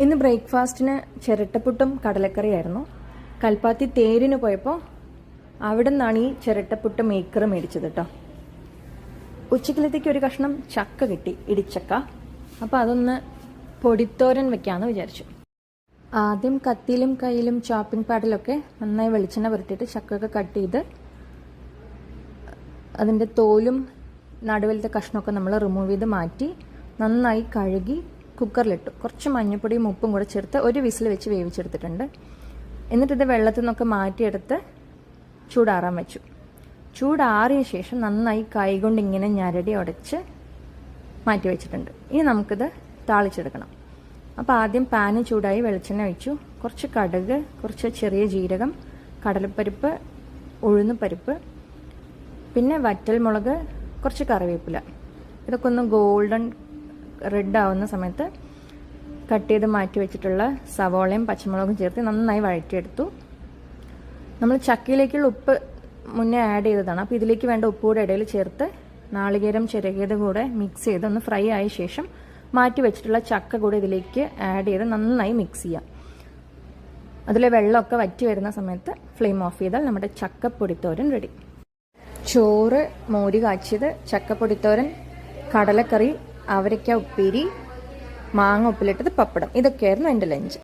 ഇന്ന് ബ്രേക്ക്ഫാസ്റ്റിന് ചിരട്ടപ്പുട്ടും കടലക്കറിയായിരുന്നു. കൽപ്പാത്തി തേരിന് പോയപ്പോൾ അവിടെ നിന്നാണ് ഈ ചിരട്ടപ്പുട്ട് മേക്കർ മേടിച്ചത് കേട്ടോ. ഉച്ചക്കലത്തേക്ക് ഒരു കഷ്ണം ചക്ക കിട്ടി, ഇടിച്ചക്ക. അപ്പോൾ അതൊന്ന് പൊടിത്തോരൻ വെക്കാമെന്ന് വിചാരിച്ചു. ആദ്യം കത്തിയിലും കയ്യിലും ചോപ്പിംഗ് പാഡിലൊക്കെ നന്നായി വെളിച്ചെണ്ണ പുരട്ടിയിട്ട് ചക്കൊക്കെ കട്ട് ചെയ്ത് അതിൻ്റെ തോലും നടുവിലത്തെ കഷ്ണമൊക്കെ നമ്മൾ റിമൂവ് ചെയ്ത് മാറ്റി നന്നായി കഴുകി കുക്കറിലിട്ടു. കുറച്ച് മഞ്ഞൾപ്പൊടിയും ഉപ്പും കൂടെ ചേർത്ത് ഒരു വിസിൽ വെച്ച് വേവിച്ചെടുത്തിട്ടുണ്ട്. എന്നിട്ടിത് വെള്ളത്തിൽ നിന്നൊക്കെ മാറ്റിയെടുത്ത് ചൂടാറാൻ വെച്ചു. ചൂടാറിയ ശേഷം നന്നായി കൈകൊണ്ട് ഇങ്ങനെ ഞരടി ഉടച്ച് മാറ്റി വെച്ചിട്ടുണ്ട്. ഇനി നമുക്കിത് താളിച്ചെടുക്കണം. അപ്പോൾ ആദ്യം പാന് ചൂടായി വെളിച്ചെണ്ണ ഒഴിച്ചു. കുറച്ച് കടുക്, കുറച്ച് ചെറിയ ജീരകം, കടലപ്പരിപ്പ്, ഉഴുന്നുപരിപ്പ്, പിന്നെ വറ്റൽമുളക്, കുറച്ച് കറിവേപ്പില. ഇതൊക്കെ ഒന്ന് ഗോൾഡൻ റെഡ് ആവുന്ന സമയത്ത് കട്ട് ചെയ്ത് മാറ്റി വെച്ചിട്ടുള്ള സവോളയും പച്ചമുളകും ചേർത്ത് നന്നായി വഴറ്റിയെടുത്തു. നമ്മൾ ചക്കയിലേക്കുള്ള ഉപ്പ് മുന്നേ ആഡ് ചെയ്തതാണ്. അപ്പോൾ ഇതിലേക്ക് വേണ്ട ഉപ്പ് കൂടെ ഇടയിൽ ചേർത്ത് നാളികേരം ചിരകിയത് കൂടെ മിക്സ് ചെയ്ത് ഒന്ന് ഫ്രൈ ആയ ശേഷം മാറ്റി വെച്ചിട്ടുള്ള ചക്ക കൂടെ ഇതിലേക്ക് ആഡ് ചെയ്ത് നന്നായി മിക്സ് ചെയ്യാം. അതിലെ വെള്ളമൊക്കെ വറ്റി വരുന്ന സമയത്ത് ഫ്ലെയിം ഓഫ് ചെയ്താൽ നമ്മുടെ ചക്കപ്പൊടിത്തോരൻ റെഡി. ചോറ്, മോര് കാച്ചിയത്, ചക്കപ്പൊടിത്തോരൻ, കടലക്കറി, അവരയ്ക്ക ഉപ്പേരി, മാങ്ങ ഉപ്പിലിട്ടത്, പപ്പടം. ഇതൊക്കെയായിരുന്നു എൻ്റെ ലഞ്ച്.